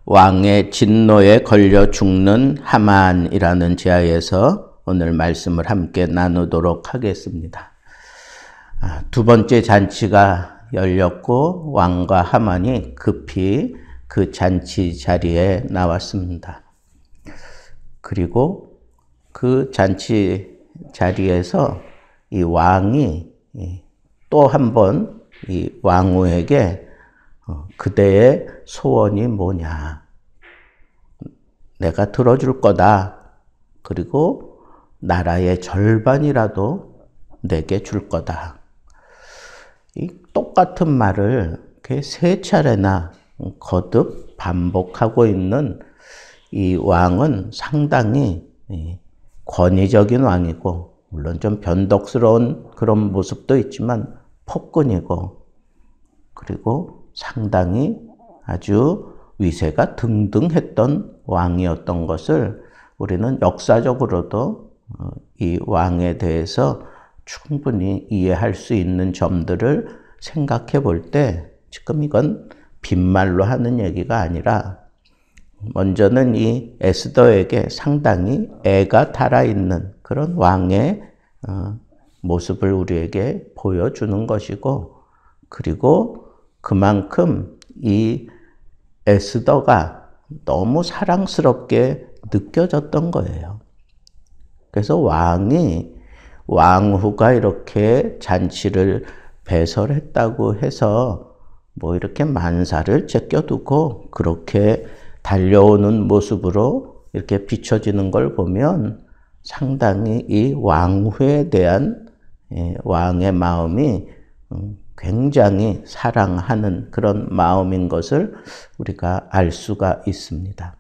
왕의 진노에 걸려 죽는 하만이라는 제하에서 오늘 말씀을 함께 나누도록 하겠습니다. 두 번째 잔치가 열렸고 왕과 하만이 급히 그 잔치 자리에 나왔습니다. 그리고 그 잔치 자리에서 이 왕이 또 한 번 이 왕후에게 그대의 소원이 뭐냐? 내가 들어줄 거다. 그리고 나라의 절반이라도 내게 줄 거다. 이 똑같은 말을 이렇게 세 차례나 거듭 반복하고 있는 이 왕은 상당히 권위적인 왕이고, 물론 좀 변덕스러운 그런 모습도 있지만 폭군이고, 그리고 상당히 아주 위세가 등등했던 왕이었던 것을 우리는 역사적으로도 이 왕에 대해서 충분히 이해할 수 있는 점들을 생각해 볼 때, 지금 이건 빈말로 하는 얘기가 아니라 먼저는 이 에스더에게 상당히 애가 달아있는 그런 왕의 모습을 우리에게 보여주는 것이고, 그리고 그만큼 이 에스더가 너무 사랑스럽게 느껴졌던 거예요. 그래서 왕후가 이렇게 잔치를 배설했다고 해서 뭐 이렇게 만사를 제껴두고 그렇게 달려오는 모습으로 이렇게 비춰지는 걸 보면 상당히 이 왕후에 대한 왕의 마음이 굉장히 사랑하는 그런 마음인 것을 우리가 알 수가 있습니다.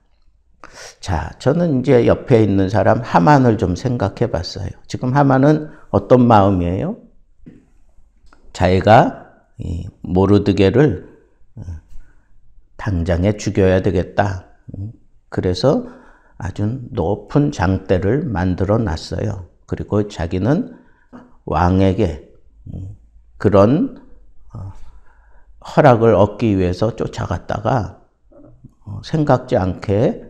자, 저는 이제 옆에 있는 사람 하만을 좀 생각해 봤어요. 지금 하만은 어떤 마음이에요? 자기가 이 모르드게를 당장에 죽여야 되겠다. 그래서 아주 높은 장대를 만들어 놨어요. 그리고 자기는 왕에게 그런 허락을 얻기 위해서 쫓아갔다가 생각지 않게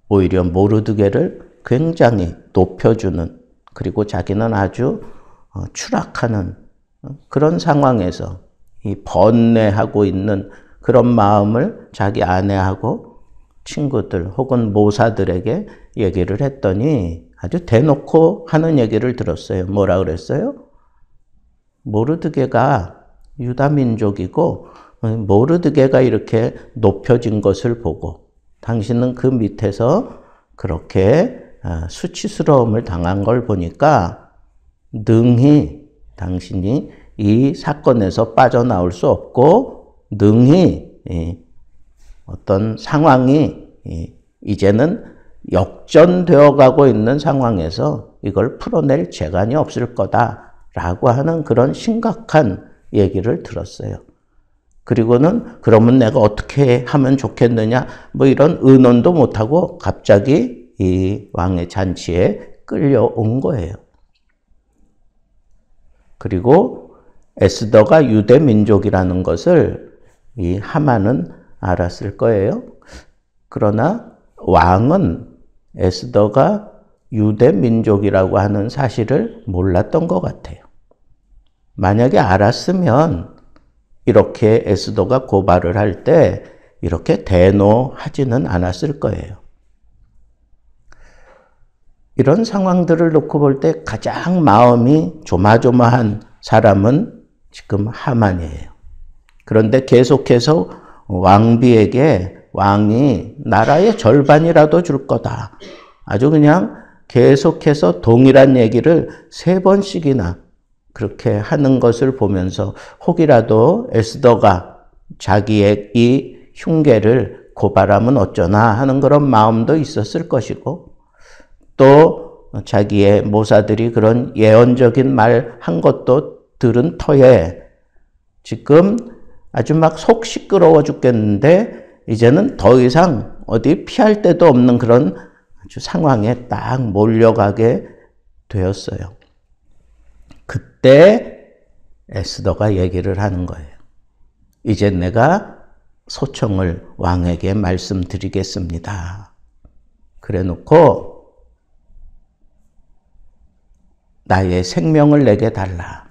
오히려 모르드게를 굉장히 높여주는, 그리고 자기는 아주 추락하는 그런 상황에서 이 번뇌하고 있는 그런 마음을 자기 아내하고 친구들 혹은 모사들에게 얘기를 했더니 아주 대놓고 하는 얘기를 들었어요. 뭐라 그랬어요? 모르드게가 유다 민족이고 모르드게가 이렇게 높여진 것을 보고 당신은 그 밑에서 그렇게 수치스러움을 당한 걸 보니까 능히 당신이 이 사건에서 빠져나올 수 없고 능히 어떤 상황이 이제는 역전되어 가고 있는 상황에서 이걸 풀어낼 재간이 없을 거다라고 하는 그런 심각한 얘기를 들었어요. 그리고는 그러면 내가 어떻게 하면 좋겠느냐 뭐 이런 의논도 못하고 갑자기 이 왕의 잔치에 끌려온 거예요. 그리고 에스더가 유대 민족이라는 것을 이 하만은 알았을 거예요. 그러나 왕은 에스더가 유대 민족이라고 하는 사실을 몰랐던 것 같아요. 만약에 알았으면 이렇게 에스더가 고발을 할 때 이렇게 대노하지는 않았을 거예요. 이런 상황들을 놓고 볼 때 가장 마음이 조마조마한 사람은 지금 하만이에요. 그런데 계속해서 왕비에게 왕이 나라의 절반이라도 줄 거다. 아주 그냥 계속해서 동일한 얘기를 3번씩이나 그렇게 하는 것을 보면서 혹이라도 에스더가 자기의 이 흉계를 고발하면 어쩌나 하는 그런 마음도 있었을 것이고, 또 자기의 모사들이 그런 예언적인 말 한 것도 들은 터에 지금 아주 막 속 시끄러워 죽겠는데 이제는 더 이상 어디 피할 데도 없는 그런 아주 상황에 딱 몰려가게 되었어요. 그때 에스더가 얘기를 하는 거예요. 이제 내가 소청을 왕에게 말씀드리겠습니다. 그래 놓고 나의 생명을 내게 달라.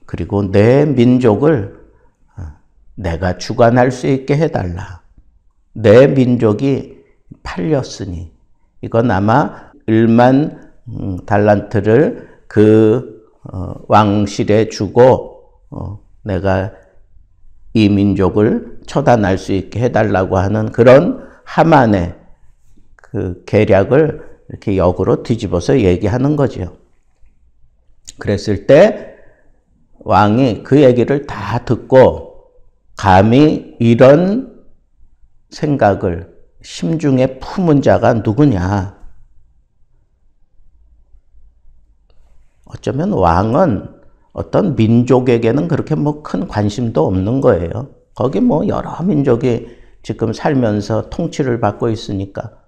그리고 내 민족을 내가 주관할 수 있게 해달라. 내 민족이 팔렸으니 이건 아마 1만 달란트를 그 왕실에 주고 내가 이 민족을 처단할 수 있게 해달라고 하는 그런 하만의 그 계략을 이렇게 역으로 뒤집어서 얘기하는 거죠. 그랬을 때 왕이 그 얘기를 다 듣고 감히 이런 생각을 심중에 품은 자가 누구냐? 어쩌면 왕은 어떤 민족에게는 그렇게 뭐 큰 관심도 없는 거예요. 거기 뭐 여러 민족이 지금 살면서 통치를 받고 있으니까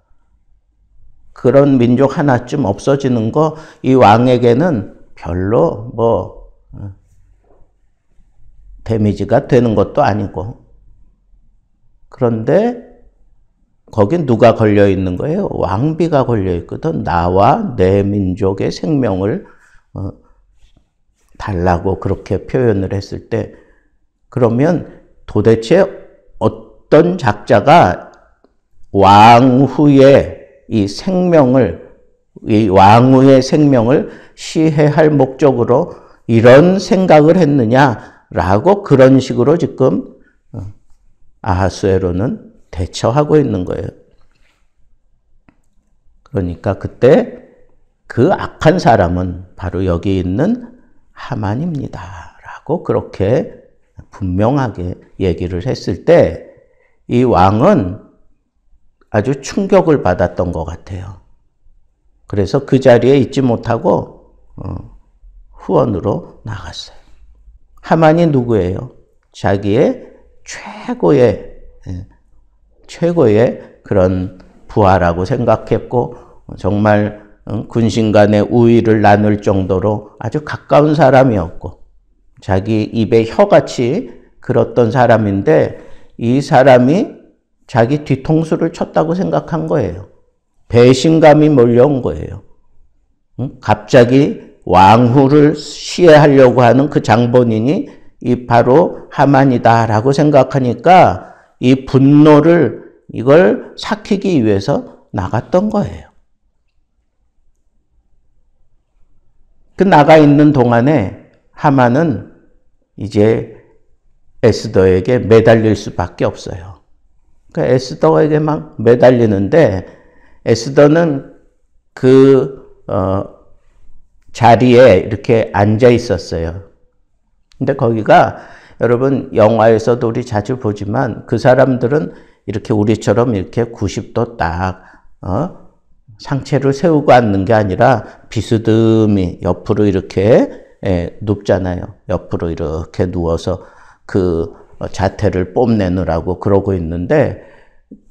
그런 민족 하나쯤 없어지는 거 이 왕에게는 별로 뭐 데미지가 되는 것도 아니고. 그런데 거긴 누가 걸려 있는 거예요? 왕비가 걸려 있거든. 나와 내 민족의 생명을 달라고 그렇게 표현을 했을 때, 그러면 도대체 어떤 작자가 왕후의 이 생명을, 이 왕후의 생명을 시해할 목적으로 이런 생각을 했느냐라고 그런 식으로 지금 아하수에로는 대처하고 있는 거예요. 그러니까 그때 그 악한 사람은 바로 여기 있는 하만입니다. 라고 그렇게 분명하게 얘기를 했을 때 이 왕은 아주 충격을 받았던 것 같아요. 그래서 그 자리에 있지 못하고 후원으로 나갔어요. 하만이 누구예요? 자기의 최고의 그런 부하라고 생각했고 정말 군신 간의 우위를 나눌 정도로 아주 가까운 사람이었고 자기 입에 혀같이 그렇던 사람인데 이 사람이 자기 뒤통수를 쳤다고 생각한 거예요. 배신감이 몰려온 거예요. 갑자기 왕후를 시해하려고 하는 그 장본인이 이 바로 하만이다라고 생각하니까 이 분노를 이걸 삭히기 위해서 나갔던 거예요. 그 나가 있는 동안에 하만은 이제 에스더에게 매달릴 수밖에 없어요. 그러니까 에스더에게 막 매달리는데 에스더는 그 자리에 이렇게 앉아 있었어요. 근데 거기가 여러분 영화에서도 우리 자주 보지만 그 사람들은 이렇게 우리처럼 이렇게 90도 딱 상체를 세우고 앉는 게 아니라 비스듬히 옆으로 이렇게 눕잖아요. 옆으로 이렇게 누워서 그 자태를 뽐내느라고 그러고 있는데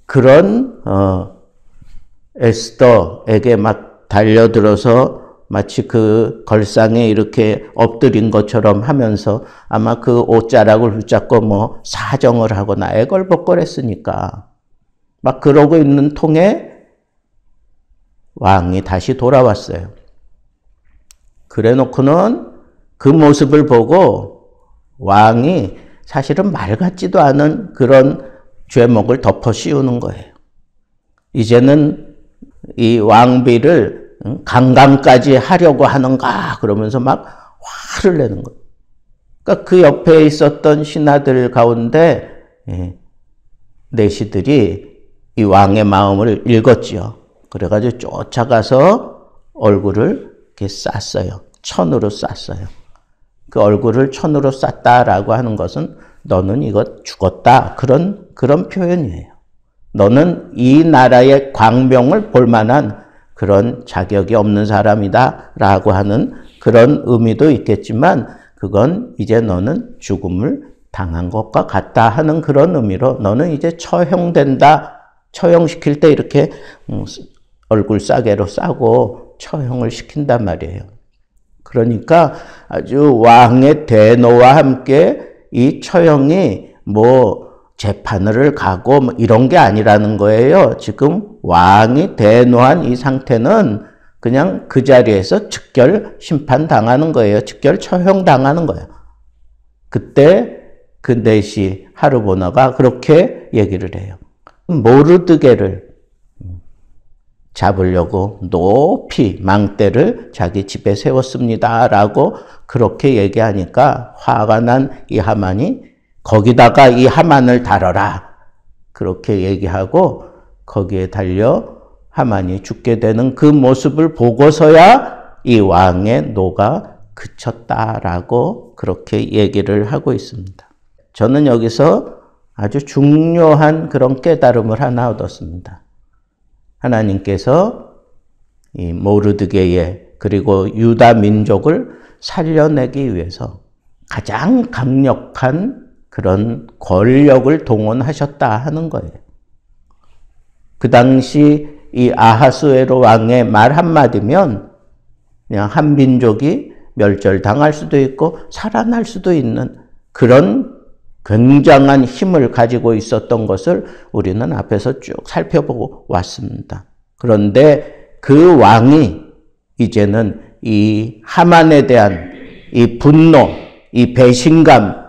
그런 에스더에게 막 달려들어서 마치 그 걸상에 이렇게 엎드린 것처럼 하면서 아마 그 옷자락을 붙잡고 뭐 사정을 하거나 애걸복걸했으니까 막 그러고 있는 통에 왕이 다시 돌아왔어요. 그래 놓고는 그 모습을 보고 왕이 사실은 말 같지도 않은 그런 죄목을 덮어 씌우는 거예요. 이제는 이 왕비를 강간까지 하려고 하는가 그러면서 막 화를 내는 거예요. 그러니까 그 옆에 있었던 신하들 가운데 내시들이 이 왕의 마음을 읽었지요. 그래가지고 쫓아가서 얼굴을 이렇게 쌌어요. 천으로 쌌어요. 그 얼굴을 천으로 쌌다라고 하는 것은 너는 이거 죽었다. 그런 표현이에요. 너는 이 나라의 광명을 볼 만한 그런 자격이 없는 사람이다. 라고 하는 그런 의미도 있겠지만 그건 이제 너는 죽음을 당한 것과 같다 하는 그런 의미로 너는 이제 처형된다. 처형시킬 때 이렇게 얼굴 싸개로 싸고 처형을 시킨단 말이에요. 그러니까 아주 왕의 대노와 함께 이 처형이 뭐 재판을 가고 뭐 이런 게 아니라는 거예요. 지금 왕이 대노한 이 상태는 그냥 그 자리에서 즉결 심판당하는 거예요. 즉결 처형당하는 거예요. 그때 그 내시 하르보나가 그렇게 얘기를 해요. 모르드게를 잡으려고 높이 망대를 자기 집에 세웠습니다. 라고 그렇게 얘기하니까 화가 난 이 하만이 거기다가 이 하만을 달아라. 그렇게 얘기하고 거기에 달려 하만이 죽게 되는 그 모습을 보고서야 이 왕의 노가 그쳤다라고 그렇게 얘기를 하고 있습니다. 저는 여기서 아주 중요한 그런 깨달음을 하나 얻었습니다. 하나님께서 이 모르드게의 그리고 유다 민족을 살려내기 위해서 가장 강력한 그런 권력을 동원하셨다 하는 거예요. 그 당시 이 아하수에로 왕의 말 한마디면 그냥 한 민족이 멸절당할 수도 있고 살아날 수도 있는 그런 굉장한 힘을 가지고 있었던 것을 우리는 앞에서 쭉 살펴보고 왔습니다. 그런데 그 왕이 이제는 이 하만에 대한 이 분노, 이 배신감,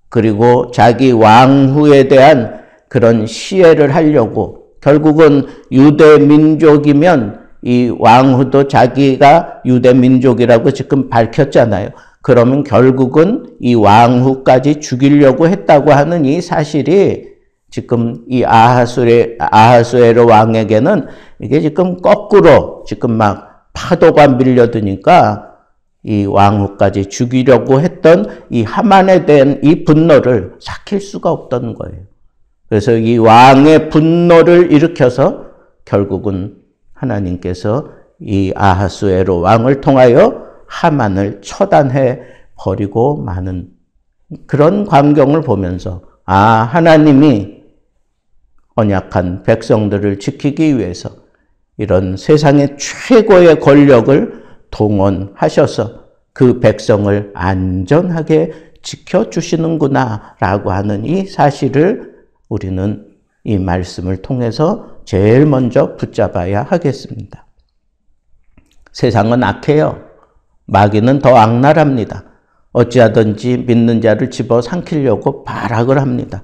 그리고 자기 왕후에 대한 그런 시해를 하려고 결국은 유대 민족이면 이 왕후도 자기가 유대 민족이라고 지금 밝혔잖아요. 그러면 결국은 이 왕후까지 죽이려고 했다고 하는 이 사실이 지금 이 아하수에로 왕에게는 이게 지금 거꾸로 지금 막 파도가 밀려드니까 이 왕후까지 죽이려고 했던 이 하만에 대한 이 분노를 삭힐 수가 없던 거예요. 그래서 이 왕의 분노를 일으켜서 결국은 하나님께서 이 아하수에로 왕을 통하여 하만을 처단해 버리고 마는 그런 광경을 보면서 하나님이 언약한 백성들을 지키기 위해서 이런 세상의 최고의 권력을 동원하셔서 그 백성을 안전하게 지켜주시는구나 라고 하는 이 사실을 우리는 이 말씀을 통해서 제일 먼저 붙잡아야 하겠습니다. 세상은 악해요. 마귀는 더 악랄합니다. 어찌하든지 믿는 자를 집어삼키려고 발악을 합니다.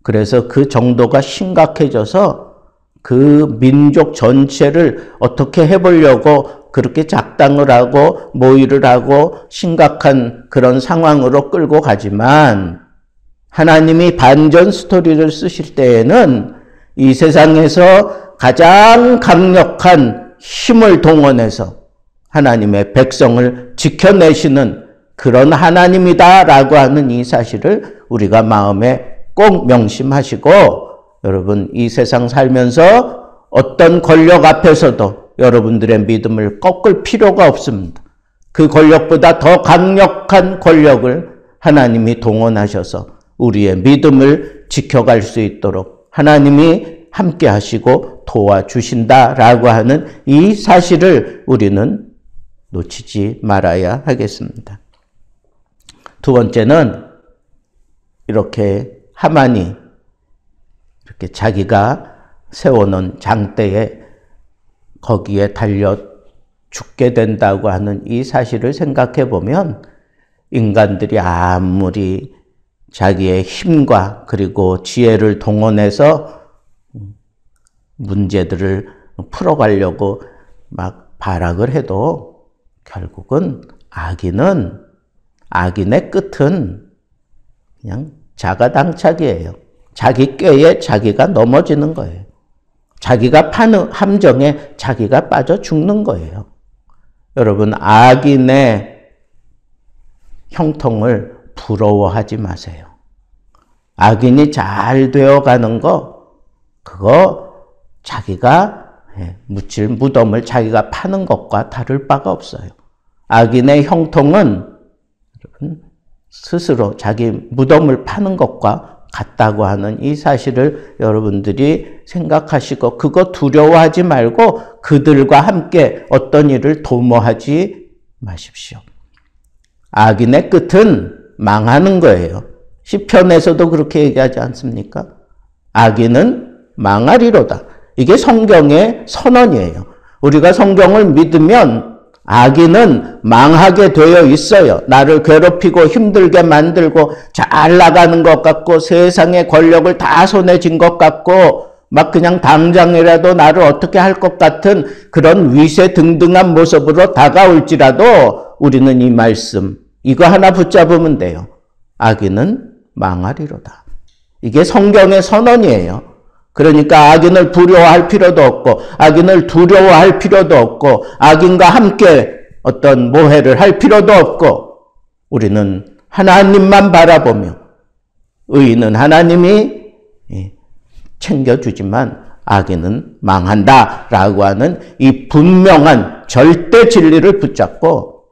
그래서 그 정도가 심각해져서 그 민족 전체를 어떻게 해보려고 그렇게 작당을 하고 모의를 하고 심각한 그런 상황으로 끌고 가지만 하나님이 반전 스토리를 쓰실 때에는 이 세상에서 가장 강력한 힘을 동원해서 하나님의 백성을 지켜내시는 그런 하나님이다라고 하는 이 사실을 우리가 마음에 꼭 명심하시고 여러분 이 세상 살면서 어떤 권력 앞에서도 여러분들의 믿음을 꺾을 필요가 없습니다. 그 권력보다 더 강력한 권력을 하나님이 동원하셔서 우리의 믿음을 지켜갈 수 있도록 하나님이 함께 하시고 도와주신다라고 하는 이 사실을 우리는 놓치지 말아야 하겠습니다. 두 번째는 이렇게 하만이 이렇게 자기가 세워놓은 장대에 거기에 달려 죽게 된다고 하는 이 사실을 생각해 보면 인간들이 아무리 자기의 힘과 그리고 지혜를 동원해서 문제들을 풀어가려고 막 발악을 해도 결국은 악인의 끝은 그냥 자가당착이에요. 자기 꾀에 자기가 넘어지는 거예요. 자기가 파는 함정에 자기가 빠져 죽는 거예요. 여러분, 악인의 형통을 부러워하지 마세요. 악인이 잘 되어가는 거, 그거 자기가 묻힐 무덤을 자기가 파는 것과 다를 바가 없어요. 악인의 형통은 스스로 자기 무덤을 파는 것과 같다고 하는 이 사실을 여러분들이 생각하시고 그거 두려워하지 말고 그들과 함께 어떤 일을 도모하지 마십시오. 악인의 끝은 망하는 거예요. 시편에서도 그렇게 얘기하지 않습니까? 악인은 망하리로다. 이게 성경의 선언이에요. 우리가 성경을 믿으면 악인은 망하게 되어 있어요. 나를 괴롭히고 힘들게 만들고 잘 나가는 것 같고 세상의 권력을 다 손에 쥔 것 같고 막 그냥 당장이라도 나를 어떻게 할 것 같은 그런 위세등등한 모습으로 다가올지라도 우리는 이 말씀, 이거 하나 붙잡으면 돼요. 악인은 망하리로다. 이게 성경의 선언이에요. 그러니까 악인을 두려워할 필요도 없고 악인을 두려워할 필요도 없고 악인과 함께 어떤 모해를 할 필요도 없고 우리는 하나님만 바라보며 의인은 하나님이 챙겨주지만 악인은 망한다라고 하는 이 분명한 절대 진리를 붙잡고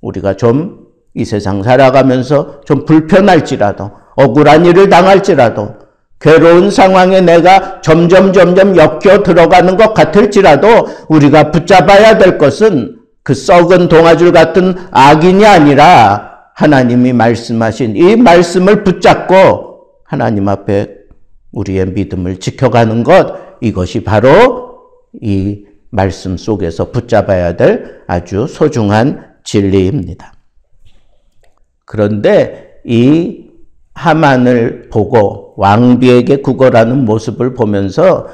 우리가 좀 이 세상 살아가면서 좀 불편할지라도 억울한 일을 당할지라도 괴로운 상황에 내가 점점 엮여 들어가는 것 같을지라도 우리가 붙잡아야 될 것은 그 썩은 동아줄 같은 악인이 아니라 하나님이 말씀하신 이 말씀을 붙잡고 하나님 앞에 우리의 믿음을 지켜가는 것, 이것이 바로 이 말씀 속에서 붙잡아야 될 아주 소중한 진리입니다. 그런데 이 하만을 보고 왕비에게 구걸하는 모습을 보면서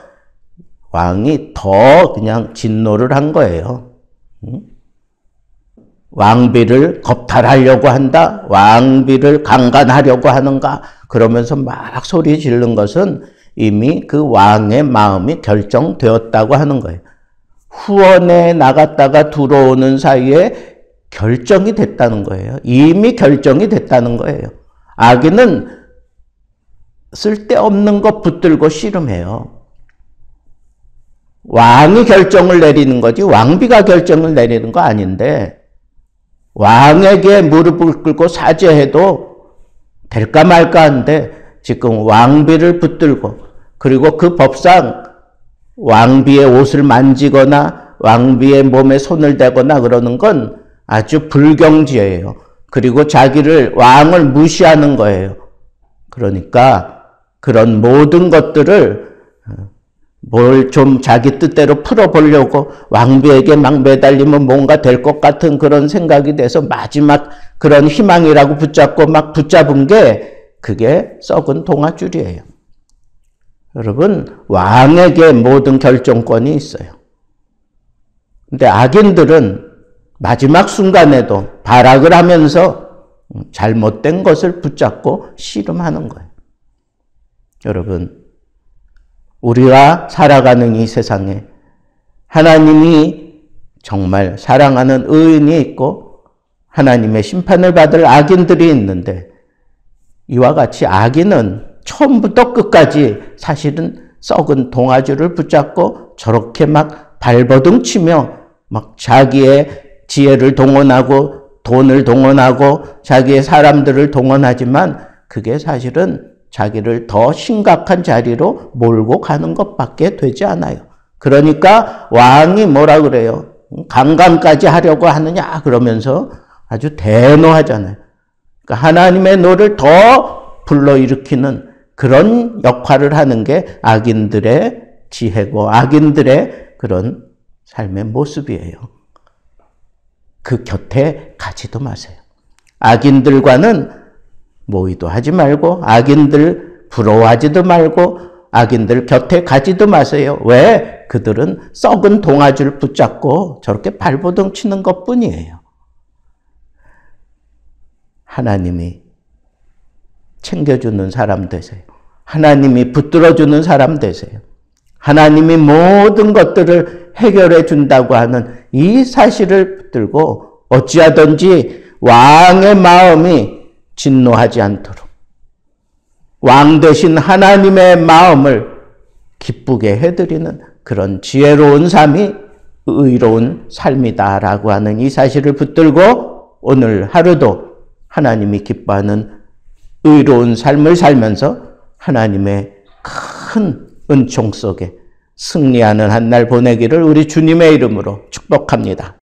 왕이 더 그냥 진노를 한 거예요. 왕비를 겁탈하려고 한다? 왕비를 강간하려고 하는가? 그러면서 막 소리 지르는 것은 이미 그 왕의 마음이 결정되었다고 하는 거예요. 후원에 나갔다가 들어오는 사이에 결정이 됐다는 거예요. 이미 결정이 됐다는 거예요. 악인은 쓸데없는 것 붙들고 씨름해요. 왕이 결정을 내리는 거지 왕비가 결정을 내리는 거 아닌데 왕에게 무릎을 꿇고 사죄해도 될까 말까 한데 지금 왕비를 붙들고 그리고 그 법상 왕비의 옷을 만지거나 왕비의 몸에 손을 대거나 그러는 건 아주 불경지예요. 그리고 자기를 왕을 무시하는 거예요. 그러니까 그런 모든 것들을 뭘 좀 자기 뜻대로 풀어보려고 왕비에게 막 매달리면 뭔가 될 것 같은 그런 생각이 돼서 마지막 그런 희망이라고 붙잡고 막 붙잡은 게 그게 썩은 동아줄이에요. 여러분, 왕에게 모든 결정권이 있어요. 근데 악인들은 마지막 순간에도 발악을 하면서 잘못된 것을 붙잡고 씨름하는 거예요. 여러분, 우리가 살아가는 이 세상에 하나님이 정말 사랑하는 의인이 있고 하나님의 심판을 받을 악인들이 있는데 이와 같이 악인은 처음부터 끝까지 사실은 썩은 동아줄을 붙잡고 저렇게 막 발버둥 치며 막 자기의 지혜를 동원하고 돈을 동원하고 자기의 사람들을 동원하지만 그게 사실은 자기를 더 심각한 자리로 몰고 가는 것밖에 되지 않아요. 그러니까 왕이 뭐라 그래요? 강간까지 하려고 하느냐 그러면서 아주 대노하잖아요. 그러니까 하나님의 노를 더 불러일으키는 그런 역할을 하는 게 악인들의 지혜고 악인들의 그런 삶의 모습이에요. 그 곁에 가지도 마세요. 악인들과는 모의도 하지 말고 악인들 부러워하지도 말고 악인들 곁에 가지도 마세요. 왜? 그들은 썩은 동아줄 붙잡고 저렇게 발버둥 치는 것뿐이에요. 하나님이 챙겨주는 사람 되세요. 하나님이 붙들어주는 사람 되세요. 하나님이 모든 것들을 해결해 준다고 하는 이 사실을 붙들고 어찌하든지 왕의 마음이 진노하지 않도록 왕 대신 하나님의 마음을 기쁘게 해드리는 그런 지혜로운 삶이 의로운 삶이다라고 하는 이 사실을 붙들고 오늘 하루도 하나님이 기뻐하는 의로운 삶을 살면서 하나님의 큰 은총 속에 승리하는 한 날 보내기를 우리 주님의 이름으로 축복합니다.